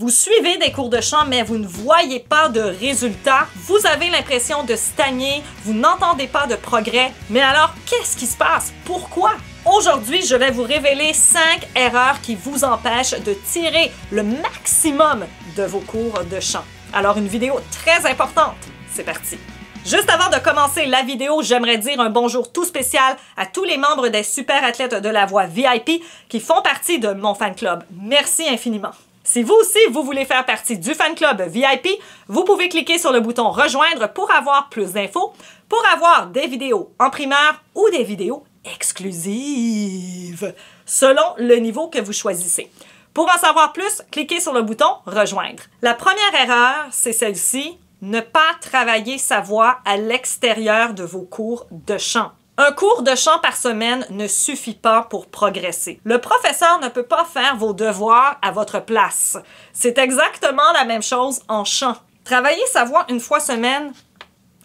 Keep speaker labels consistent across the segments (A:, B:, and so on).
A: Vous suivez des cours de chant, mais vous ne voyez pas de résultats. Vous avez l'impression de stagner, vous n'entendez pas de progrès. Mais alors, qu'est-ce qui se passe? Pourquoi? Aujourd'hui, je vais vous révéler 5 erreurs qui vous empêchent de tirer le maximum de vos cours de chant. Alors, une vidéo très importante. C'est parti! Juste avant de commencer la vidéo, j'aimerais dire un bonjour tout spécial à tous les membres des super athlètes de la voix VIP qui font partie de mon fan club. Merci infiniment. Si vous aussi, vous voulez faire partie du fan club VIP, vous pouvez cliquer sur le bouton « Rejoindre » pour avoir plus d'infos, pour avoir des vidéos en primeur ou des vidéos exclusives, selon le niveau que vous choisissez. Pour en savoir plus, cliquez sur le bouton « Rejoindre ». La première erreur, c'est celle-ci. Ne pas travailler sa voix à l'extérieur de vos cours de chant. Un cours de chant par semaine ne suffit pas pour progresser. Le professeur ne peut pas faire vos devoirs à votre place. C'est exactement la même chose en chant. Travailler sa voix une fois semaine,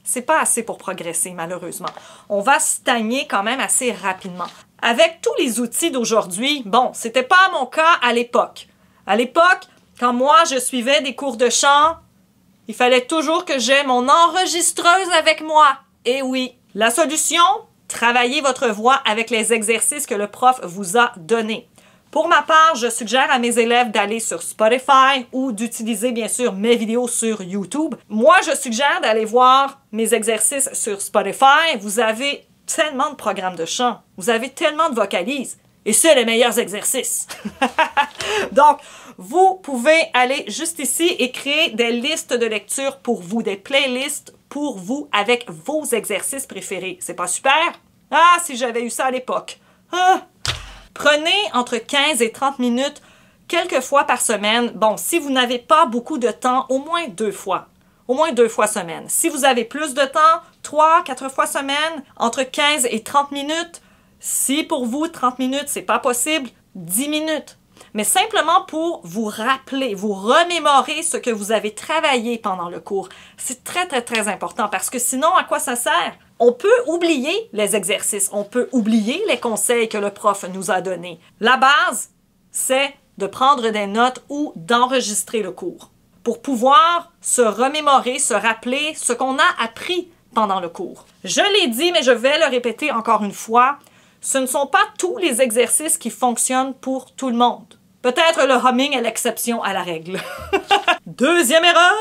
A: c'est pas assez pour progresser, malheureusement. On va stagner quand même assez rapidement. Avec tous les outils d'aujourd'hui, bon, c'était pas mon cas à l'époque. À l'époque, quand moi je suivais des cours de chant, il fallait toujours que j'aie mon enregistreuse avec moi. Et oui, la solution, travaillez votre voix avec les exercices que le prof vous a donnés. Pour ma part, je suggère à mes élèves d'aller sur Spotify ou d'utiliser bien sûr mes vidéos sur YouTube. Moi, je suggère d'aller voir mes exercices sur Spotify. Vous avez tellement de programmes de chant, vous avez tellement de vocalises. Et c'est les meilleurs exercices. Donc, vous pouvez aller juste ici et créer des listes de lecture pour vous, des playlists pour vous avec vos exercices préférés. C'est pas super? Ah, si j'avais eu ça à l'époque. Ah. Prenez entre 15 et 30 minutes quelques fois par semaine. Bon, si vous n'avez pas beaucoup de temps, au moins 2 fois. Au moins 2 fois semaine. Si vous avez plus de temps, 3, 4 fois semaine, entre 15 et 30 minutes. Si pour vous, 30 minutes, c'est pas possible, 10 minutes. Mais simplement pour vous rappeler, vous remémorer ce que vous avez travaillé pendant le cours. C'est très important parce que sinon, à quoi ça sert? On peut oublier les exercices, on peut oublier les conseils que le prof nous a donnés. La base, c'est de prendre des notes ou d'enregistrer le cours pour pouvoir se remémorer, se rappeler ce qu'on a appris pendant le cours. Je l'ai dit, mais je vais le répéter encore une fois. Ce ne sont pas tous les exercices qui fonctionnent pour tout le monde. Peut-être le humming est l'exception à la règle. Deuxième erreur!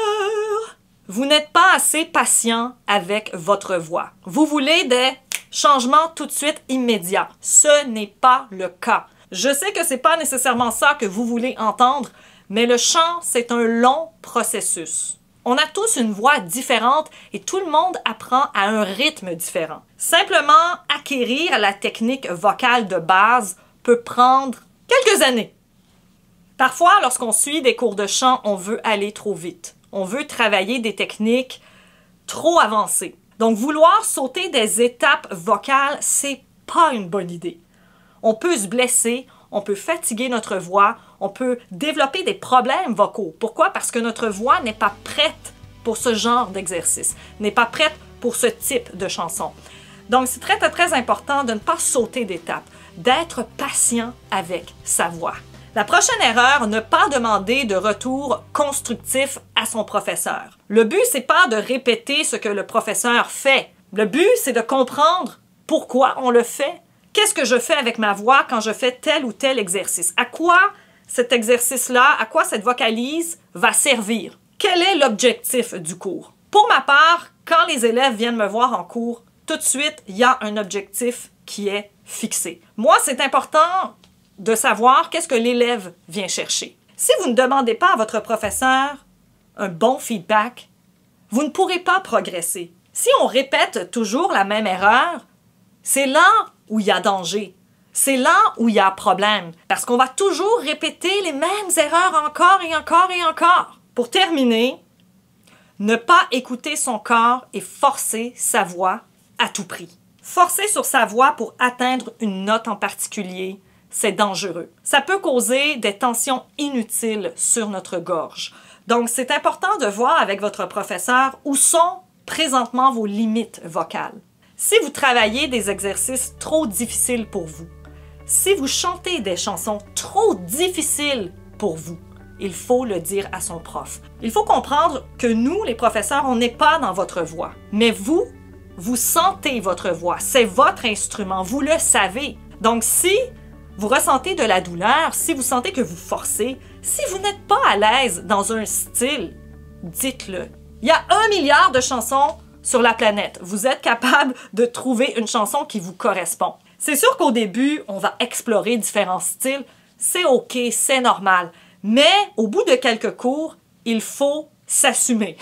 A: Vous n'êtes pas assez patient avec votre voix. Vous voulez des changements tout de suite immédiats. Ce n'est pas le cas. Je sais que c'est pas nécessairement ça que vous voulez entendre, mais le chant, c'est un long processus. On a tous une voix différente et tout le monde apprend à un rythme différent. Simplement acquérir la technique vocale de base peut prendre quelques années. Parfois, lorsqu'on suit des cours de chant, on veut aller trop vite. On veut travailler des techniques trop avancées. Donc, vouloir sauter des étapes vocales, c'est pas une bonne idée. On peut se blesser, on peut fatiguer notre voix, on peut développer des problèmes vocaux. Pourquoi? Parce que notre voix n'est pas prête pour ce genre d'exercice, n'est pas prête pour ce type de chanson. Donc, c'est très important de ne pas sauter d'étape, d'être patient avec sa voix. La prochaine erreur, ne pas demander de retour constructif à son professeur. Le but, c'est pas de répéter ce que le professeur fait. Le but, c'est de comprendre pourquoi on le fait. Qu'est-ce que je fais avec ma voix quand je fais tel ou tel exercice? À quoi cet exercice-là, à quoi cette vocalise va servir? Quel est l'objectif du cours? Pour ma part, quand les élèves viennent me voir en cours, tout de suite, il y a un objectif qui est fixé. Moi, c'est important de savoir qu'est-ce que l'élève vient chercher. Si vous ne demandez pas à votre professeur un bon feedback, vous ne pourrez pas progresser. Si on répète toujours la même erreur, c'est là où il y a danger. C'est là où il y a problème. Parce qu'on va toujours répéter les mêmes erreurs encore et encore et encore. Pour terminer, ne pas écouter son corps et forcer sa voix à tout prix. Forcer sur sa voix pour atteindre une note en particulier, c'est dangereux. Ça peut causer des tensions inutiles sur notre gorge. Donc, c'est important de voir avec votre professeur où sont présentement vos limites vocales. Si vous travaillez des exercices trop difficiles pour vous, si vous chantez des chansons trop difficiles pour vous, il faut le dire à son prof. Il faut comprendre que nous, les professeurs, on n'est pas dans votre voix. Mais vous, vous sentez votre voix. C'est votre instrument. Vous le savez. Donc, si vous ressentez de la douleur, si vous sentez que vous forcez, si vous n'êtes pas à l'aise dans un style, dites-le. Il y a 1 milliard de chansons sur la planète. Vous êtes capable de trouver une chanson qui vous correspond. C'est sûr qu'au début, on va explorer différents styles. C'est OK, c'est normal. Mais au bout de quelques cours, il faut s'assumer.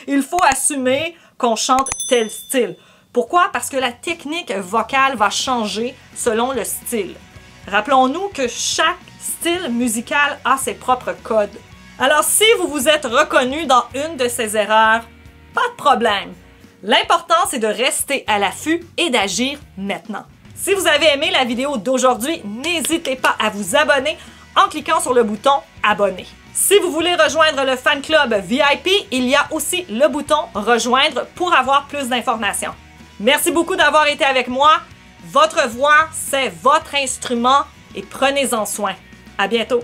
A: Il faut assumer qu'on chante tel style. Pourquoi? Parce que la technique vocale va changer selon le style. Rappelons-nous que chaque style musical a ses propres codes. Alors, si vous vous êtes reconnu dans une de ces erreurs, pas de problème. L'important, c'est de rester à l'affût et d'agir maintenant. Si vous avez aimé la vidéo d'aujourd'hui, n'hésitez pas à vous abonner en cliquant sur le bouton « Abonner ». Si vous voulez rejoindre le fan club VIP, il y a aussi le bouton « Rejoindre » pour avoir plus d'informations. Merci beaucoup d'avoir été avec moi. Votre voix, c'est votre instrument et prenez-en soin. À bientôt!